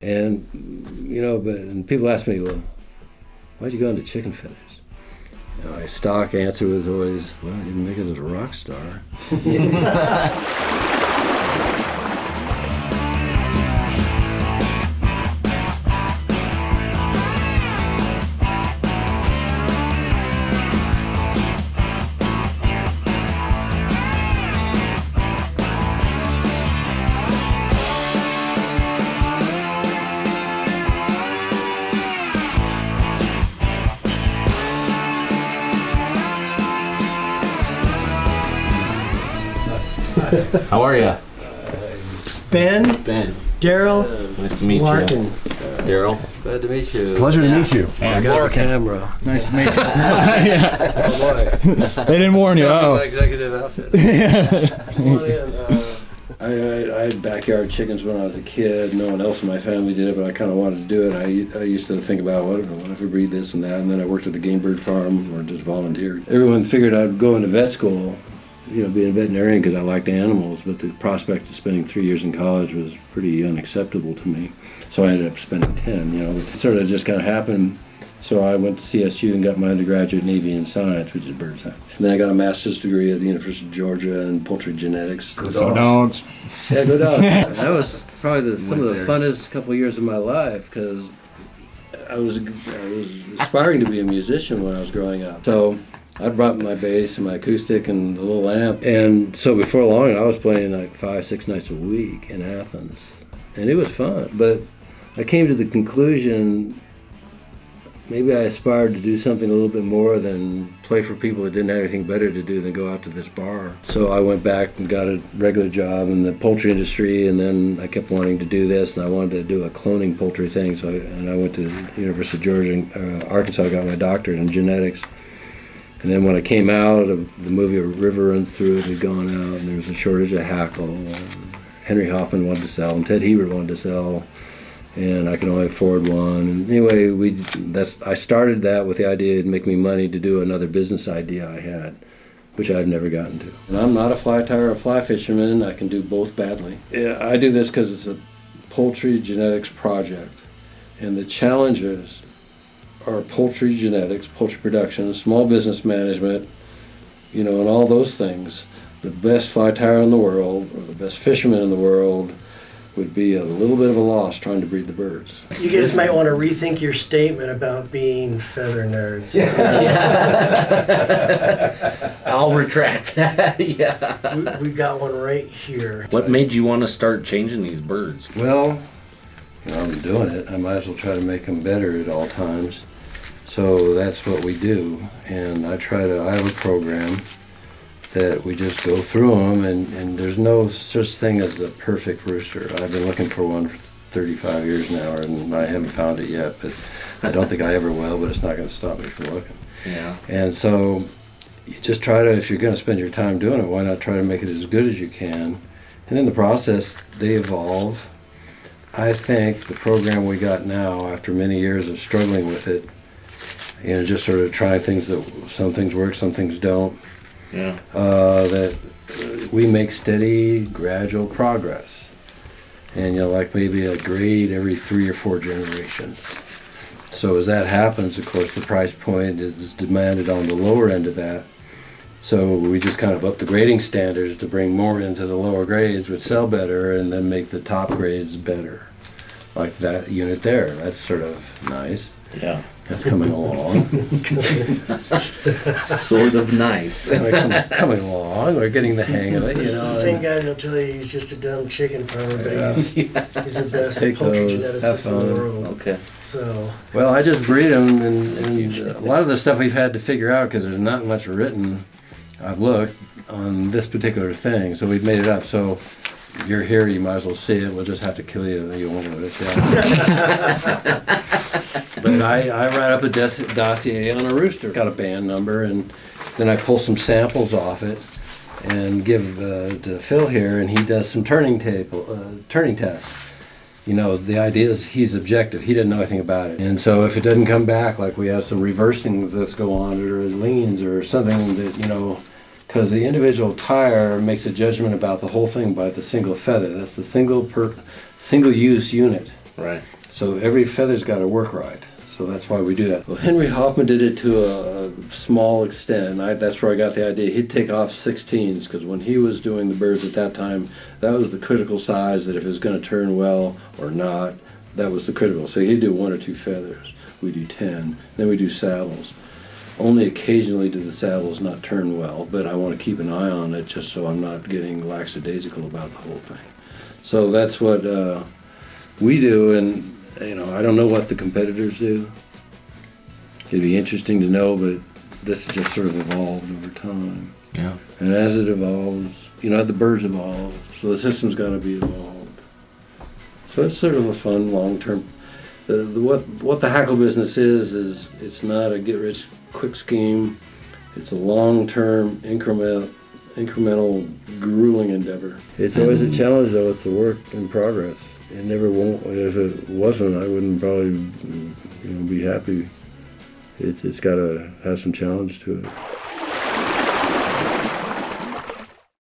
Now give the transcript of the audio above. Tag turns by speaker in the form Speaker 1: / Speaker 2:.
Speaker 1: And, and people ask me, well, why'd you go into chicken feathers? My stock answer was always, well, I didn't make it as a rock star.
Speaker 2: How are you?
Speaker 3: Ben.
Speaker 2: Ben.
Speaker 3: Daryl.
Speaker 2: Nice to meet
Speaker 3: Martin.
Speaker 2: you. Daryl.
Speaker 1: Glad to meet you.
Speaker 4: Pleasure to meet you.
Speaker 1: I got the camera.
Speaker 4: Nice to meet you.
Speaker 1: Oh boy.
Speaker 4: They didn't warn you.
Speaker 1: My
Speaker 4: Oh.
Speaker 1: executive outfit. Come on in. I had backyard chickens when I was a kid. No one else in my family did it, but I kind of wanted to do it. I used to think about what if we breed this and that, and then I worked at a game bird farm or just volunteered. Everyone figured I'd go into vet school, being a veterinarian because I liked animals, but the prospect of spending 3 years in college was pretty unacceptable to me. So I ended up spending 10, It sort of just kind of happened. So I went to CSU and got my undergraduate in avian science, which is bird science. And then I got a master's degree at the University of Georgia in poultry genetics.
Speaker 4: Go dogs.
Speaker 1: Yeah, go dogs. That was probably some of the funnest couple of years of my life because I was aspiring to be a musician when I was growing up. So I brought my bass and my acoustic and a little amp. And so before long, I was playing like 5-6 nights a week in Athens. And it was fun. But I came to the conclusion maybe I aspired to do something a little bit more than play for people that didn't have anything better to do than go out to this bar. So I went back and got a regular job in the poultry industry, and then I kept wanting to do this, and I wanted to do a cloning poultry thing. So I went to the University of Georgia, Arkansas, got my doctorate in genetics. And then when I came out, the movie River Runs Through It had gone out, and there was a shortage of hackle. Henry Hoffman wanted to sell, and Ted Hebert wanted to sell, and I could only afford one. And anyway, I started that with the idea it'd make me money to do another business idea I had, which I've never gotten to. And I'm not a fly tyer or a fly fisherman. I can do both badly. Yeah, I do this because it's a poultry genetics project, and the challenges are poultry genetics, poultry production, small business management, and all those things. The best fly tyer in the world, or the best fisherman in the world, would be a little bit of a loss trying to breed the birds.
Speaker 3: You guys might want to rethink your statement about being feather nerds.
Speaker 2: I'll retract that. Yeah.
Speaker 3: We got one right here.
Speaker 2: What made you want to start changing these birds?
Speaker 1: Well, I'm doing it. I might as well try to make them better at all times. So that's what we do. And I have a program that we just go through them, and there's no such thing as a perfect rooster. I've been looking for one for 35 years now, and I haven't found it yet, but I don't think I ever will, but it's not going to stop me from looking.
Speaker 2: Yeah.
Speaker 1: And so you just try to, if you're going to spend your time doing it, why not try to make it as good as you can? And in the process, they evolve. I think the program we got now, after many years of struggling with it, just sort of trying things that some things work, some things don't, that we make steady, gradual progress. And like maybe a grade every 3 or 4 generations. So as that happens, of course, the price point is demanded on the lower end of that. So we just kind of up the grading standards to bring more into the lower grades, which sell better, and then make the top grades better. Like that unit there, that's sort of nice.
Speaker 2: Yeah.
Speaker 1: That's coming along.
Speaker 2: Sort of nice.
Speaker 1: Coming along, we're getting the hang of it,
Speaker 3: This is the same guy that'll tell you he's just a dumb chicken farmer, but he's the best
Speaker 1: Take
Speaker 3: poultry
Speaker 1: those, have
Speaker 3: geneticist in the
Speaker 1: fun.
Speaker 3: world.
Speaker 2: Okay.
Speaker 3: So,
Speaker 1: Well, I just breed them, and a lot of the stuff we've had to figure out because there's not much written, I've looked, on this particular thing, so we've made it up. So if you're here, you might as well see it. We'll just have to kill you. You won't notice. Yeah. But I write up a dossier on a rooster. Got a band number, and then I pull some samples off it and give to Phil here, and he does some turning tests. The idea is he's objective. He doesn't know anything about it. And so if it doesn't come back, like we have some reversing that's go on, or leans or something that, because the individual tyer makes a judgment about the whole thing by the single feather. That's the single use unit.
Speaker 2: Right.
Speaker 1: So every feather's got to work right. So that's why we do that. Well, Henry Hoffman did it to a small extent. That's where I got the idea. He'd take off 16s because when he was doing the birds at that time, that was the critical size that if it was going to turn well or not, that was the critical. So he'd do 1 or 2 feathers. We do 10. Then we do saddles. Only occasionally do the saddles not turn well, but I want to keep an eye on it just so I'm not getting lackadaisical about the whole thing. So that's what we do, and I don't know what the competitors do. It'd be interesting to know, but this has just sort of evolved over time.
Speaker 2: Yeah.
Speaker 1: And as it evolves, the birds evolve, so the system's got to be evolved. So it's sort of a fun, long-term. What the hackle business is it's not a get-rich-quick scheme. It's a long-term, incremental, grueling endeavor. It's always a challenge, though. It's a work in progress. It never won't. If it wasn't, I wouldn't probably, be happy. It's got to have some challenge to it.